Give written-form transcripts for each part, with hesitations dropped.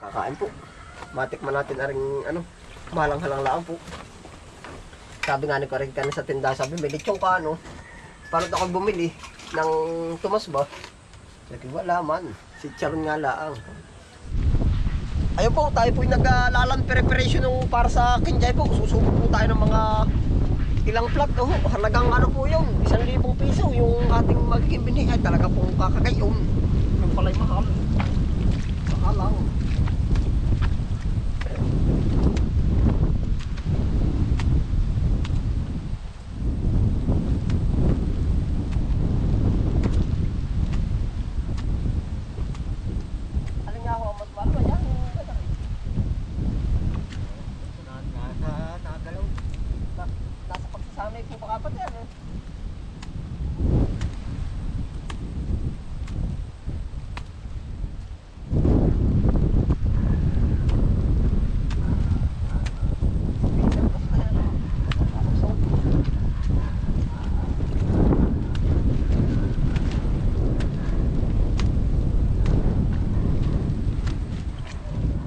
Kakain po. Matikman natin na rin ano, malang-halang lang po. Sabi nga ni Karin kanina sa tindahan, sabi may lechong ka ano. Paano ako bumili ng tumas ba? Sabi wala man, si Charon nga lang. Ayun po, tayo po yung nag-lalan preparation para sa Kinjay po. Susubok po tayo ng mga ilang plat. Oh, halagang ano po yun, 1,000 piso yung ating magiging bini. Ay talaga pong kakagayon. Yung pala'y mahal. Mahal lang.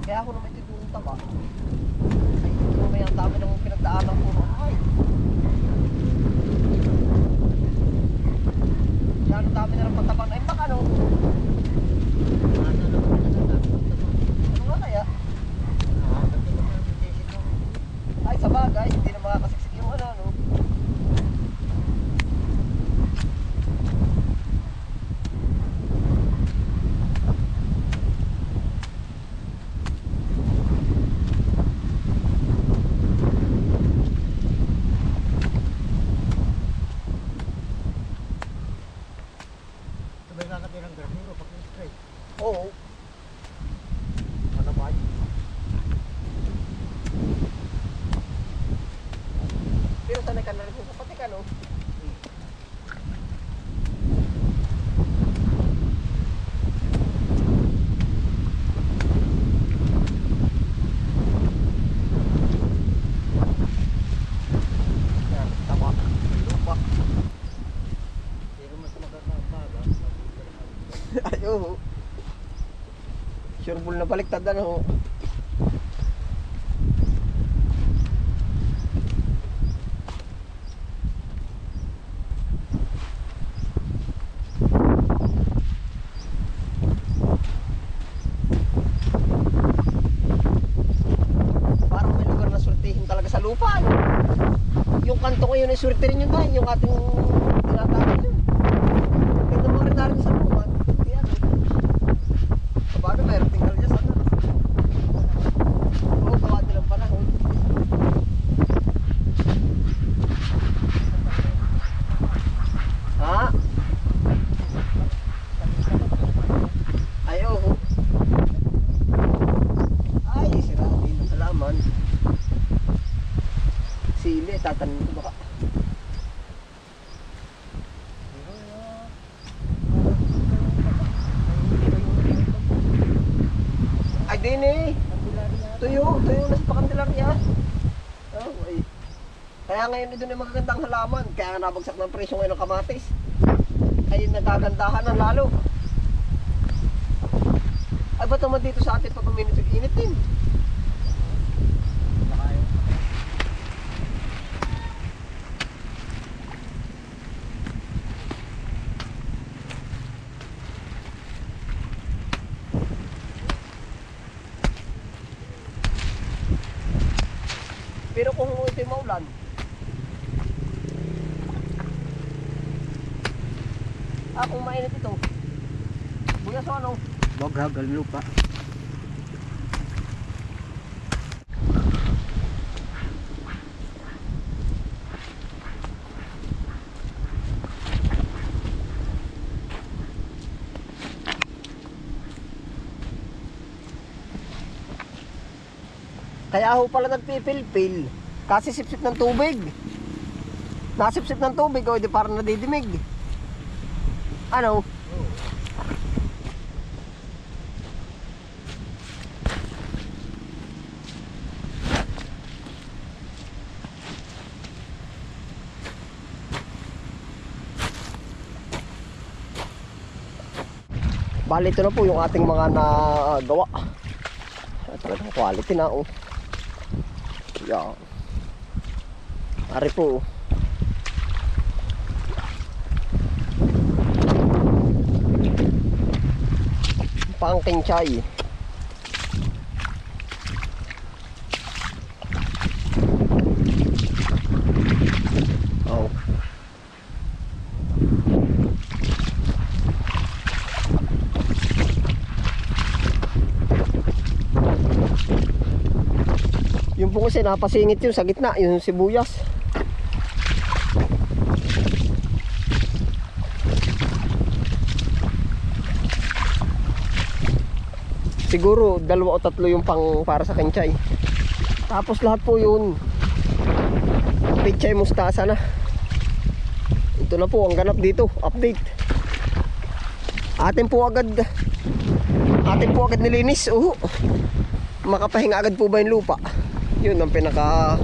Kaya ako naman ito doon taba. Ay, may ang dami ng pinagdaanan ko. Ay. Yan, ang dami na ng patabang. Ay, baka ano? Ano nga kaya? Ay, sa bagay. Hindi na makakasiksik yung ano, no? Oo. Ano ba? Pero sanay ka na rin sa pati ka, no? Yan, tama. Lupa. Pero mas magkakabaga. Ay, oo. Sureball na baliktad ano. Parang may lugar na surtihin talaga sa lupa. Yung kanto ko yun ay surti rin yun ba? Yung ating tinatawag yun. Kaya naman rin narin sa lupa. Bago mayroon tinggal dyan sana. Oo, gawa din ang panahon. Ha? Ay, oo. Ay, sirabi ng halaman. Sili, tatanin ko baka. Ay, din eh. Tuyo na sa Pakandilarya. Oh, ay. Kaya ngayon doon ay magagandang halaman. Kaya nabagsak ng presyo ngayon ng kamatis. Ay, nagagandahan ng lalo. Ay, ba't naman dito sa atin pag uminit yung init din? Pero kung ito'y maulan, kung mainit ito, bukas o ano? Wag hagal lupa. Kaya ho pala nagpipil-pil. Kasi sipsip ng tubig. Nasipsip ng tubig o di parang nadidimig. Ano? Bali ito na po yung ating mga nagawa. Talagang quality na oh. Yan. Ari po. Pangking chay. Oh. Yung po kasi napasingit yun sa gitna, yung sibuyas. Siguro 2 o 3 yung pang para sa kinchay. Tapos lahat po yun pechay mustasa na. Ito na po ang ganap dito, update. Atin po agad nilinis. Makapahinga agad po ba yung lupa? Yun ang pinaka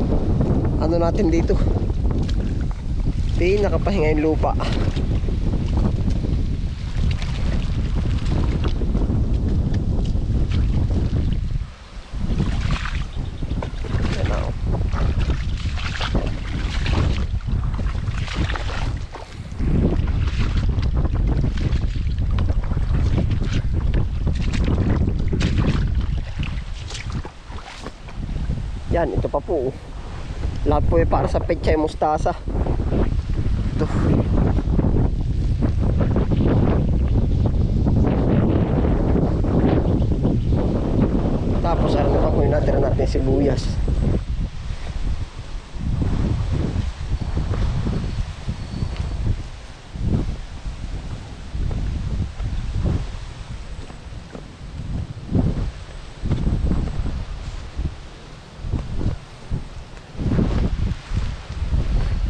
ano natin dito. Nakapahinga yung lupa. Yan, ito pa po. Lahat po ay para sa pechay mustasa. Ito. Tapos ano pa po yung natira natin sibuyas.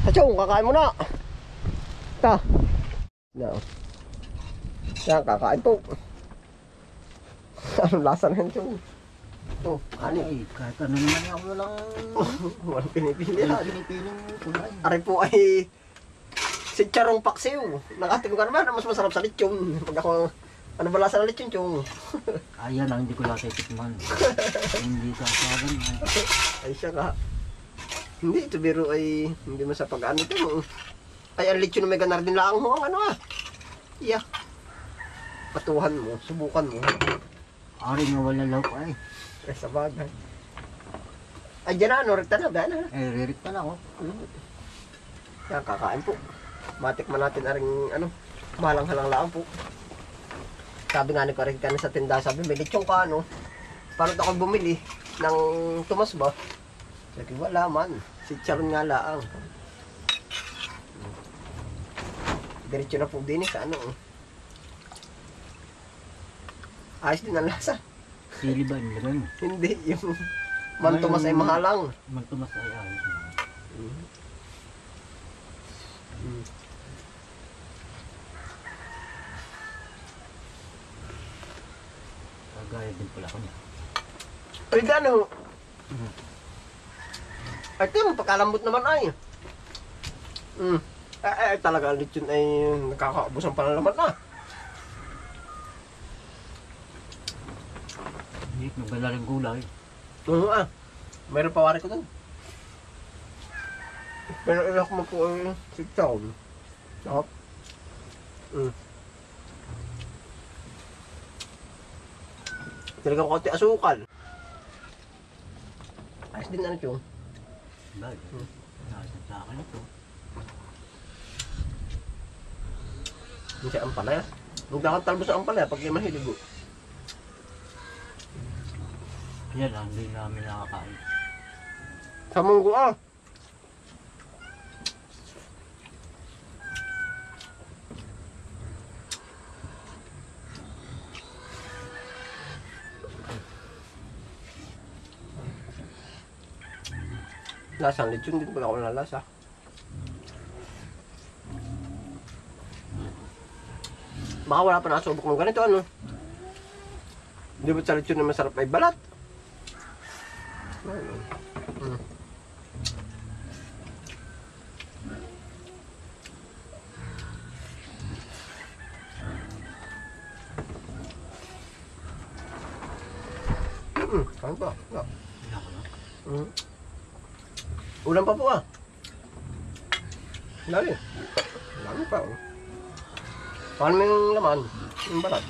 Chong, kakain mo na. Ta. No. Yan, kakain po. Anong lasa na yan, Chong? Ay, kahit ano naman ako lang. Walang pinipili. Pinipiling kulay. Ari po ay si Charong Paksiw. Nakatim ka naman, mas masarap sa lechon. Pag ako, ano ba lasa ng lechon, Chong? Ayan lang, hindi ko lang titikman. Hindi ka saban. Ay siya ka. Hindi, ito biro ay hindi mo sa pag-ano ito. Ay, ang lechon na may ganar din lang mo. Ang ano ah. Yeah. Patuhan mo, subukan mo. Ari nga wala lauk ay. Ay, sa bagay. Ay, dyan na, ano, rekta na, gana na. Ririk pa na ako. Yan, kakain po. Matikman natin na rin, ano, malang-halang lang po. Sabi nga ni Karin sa tinda, sabi, may lechon ka, ano. Paano ako bumili ng tumas ba? Sabi, wala man. Si Charon nga laang. Diretso na po din sa ano. Ayos din ang lasa. Sili ba yung lagay mo? Hindi, yung mantumas ay mahalang. Mantumas ay ayos. Kagaya din pala ko niya. Ay, gano? Ay, ito, pagkalambot naman ay. Ay, talaga, lechon ay nakakaubos ang panalaman na. Hindi, maganda rin gulay. Oo mayroon pa wari ko doon. Pero ilang mo po ang sitaw. Sarap. Talagang konti asukal. Ayos din ano yung. Bagay. Nasa sa akin ito. Hindi siya ampalaya. Huwag na kang talbos sa ampalaya pag di mahilig. Yan lang, hindi namin nakakain. Sa munggo Lasang lechon din pag ako nalasa. Baka wala pa nakasubok ng ganito, ano? Di ba sa lechon na masarap ay balat? Kain pa. Yeah. Wala ko na. Ulam pa po ah. Dali. Dami pa oh. Paano mo yung laman? Yung balat?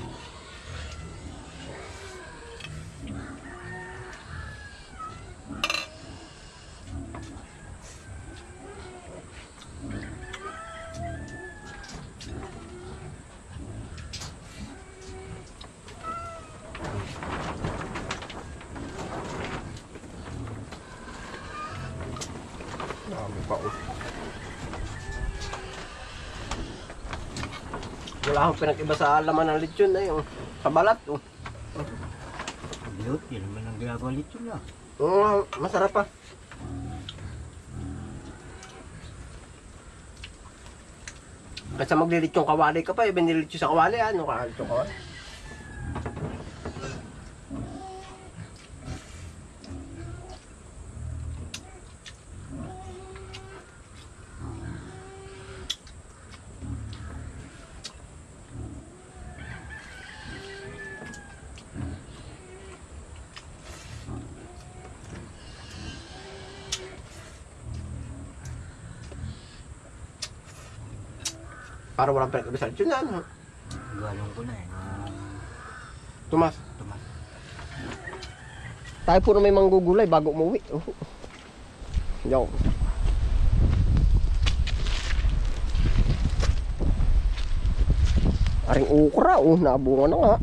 Dami pa oh. Wala akong pinag-iba sa laman ng lechon na yung sa balat oh. Yun, yun naman ang ginagawa nito na. Oo, masarap pa. Kasi maglilitsyon kawali ka pa, ibinilitsyon sa kawali, ano ka, litsyon kawali. Para walang pinag-iba sa lechon na, ano. Galong ko na eh. Tumas. Tumas. Tayo po na may manggugulay bago umuwi. Yo. Aring ukra, nabunga na nga.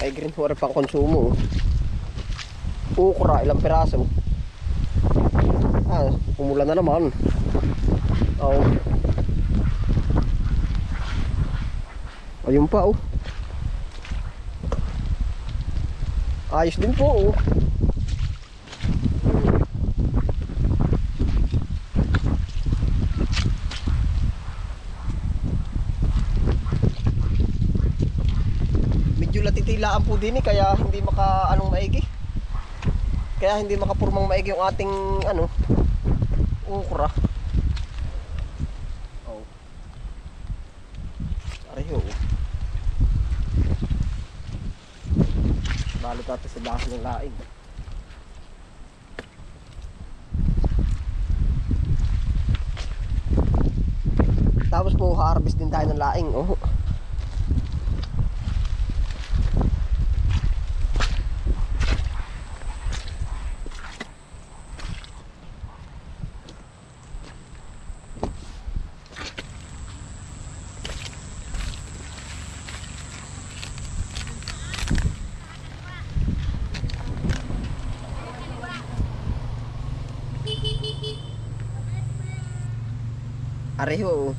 Ay green water pang konsumo. Ukra, ilang piraso. Umulan na naman. Ayun pa ayos din po medyo latitilaan po din kaya hindi maigi. Kaya hindi makapurmang maigi yung ating ukra. Ariho. Balot natin sa dahon ng laing. Tapos po harvest din tayo ng laing. Areho.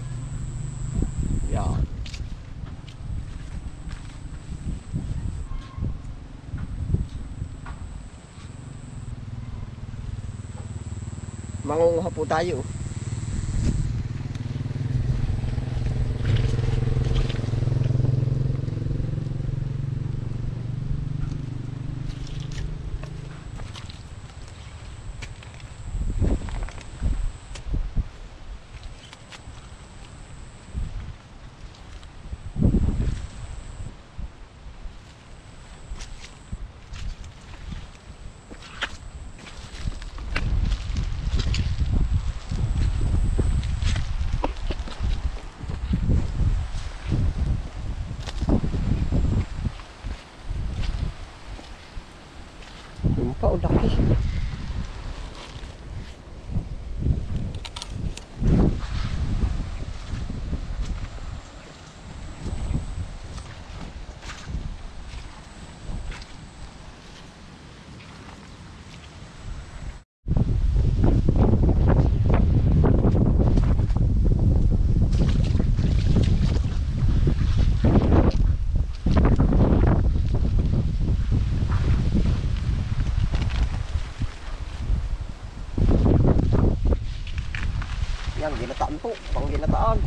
Yan. Mangunguha po tayo. Laki. po, pang ginataan.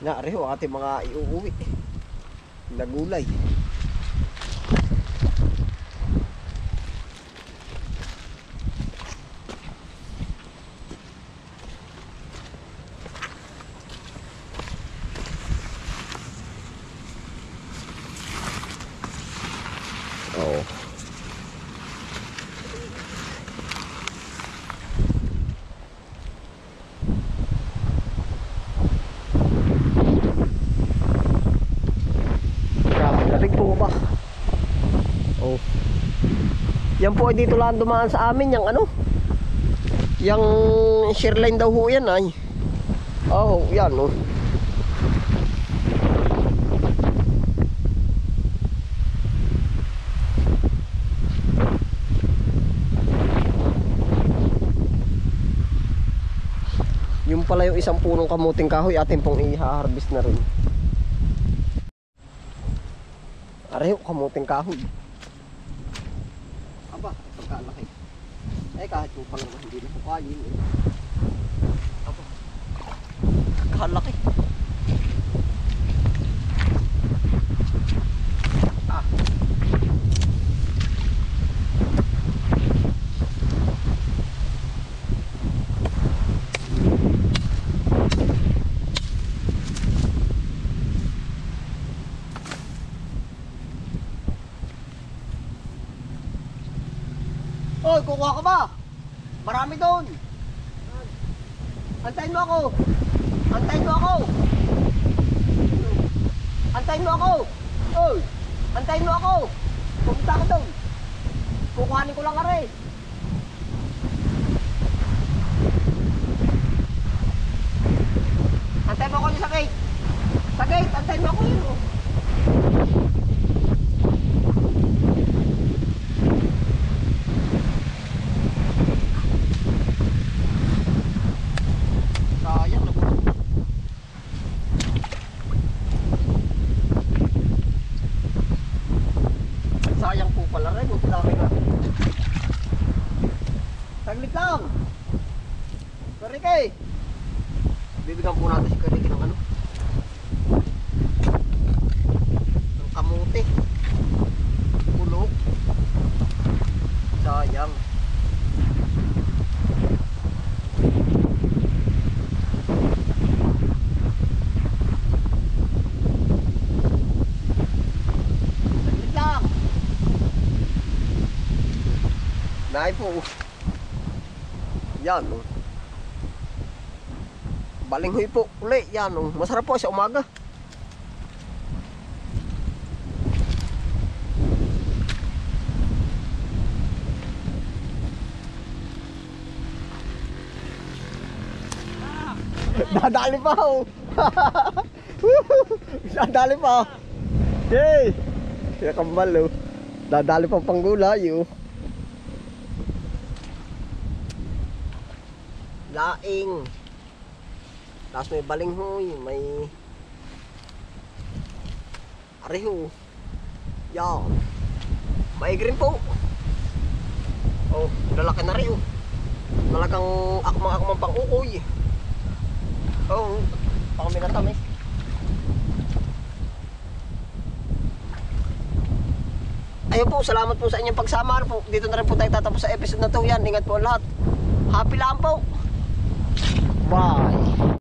Naareho ang ating mga iuuwi na gulay. Oh. Grabe, lamig po ba? Oh. Yan po ay dito lang dumaan sa amin yung ano? Yung shoreline daw ho yan ay. Oh, yan oh. Yung pala yung isang punong kamuting kahoy atin pong i-harvest na rin. Areho, kamuting kahoy. Aba, pagkalaki. Eh kahit yung pala hindi na po kain eh. Aba, pagkalaki. Ah. Oy, kukuha ka ba? Marami doon. Antayin mo ako. Antayin mo ako. Antayin mo ako. Oy, antayin mo ako. Pumunta ka doon. Kukuhanin ko lang ka rin. Antayin mo ako sa gate. Sa gate, antayin mo ako yun. Oh. Sayang na po. Sayang po pala rin. Ang dami na. Saglit lang. Karike. Bibigyan po natin si Karike ng ano? Ng kamuti. Kulok. Sayang. Naay po. Yan oh. Balinghoy po uli. Yan oh. Masarap po sa umaga. Dadali pa oh. Dadali pa. Hey. Kaya kambal oh. Dadali pa panggulay oh. Laing. Tapos may balinghoy, may areho. Yan. May green po. Oh, lalaki na rin oh. Talagang akmang-akmang pang ukoy. Oh, pang minatamis. Ayun po, salamat po sa inyong pagsama po. Dito na rin po tayo tatapos sa episode na to. Yan, ingat po lahat. Happy lang po. Bye.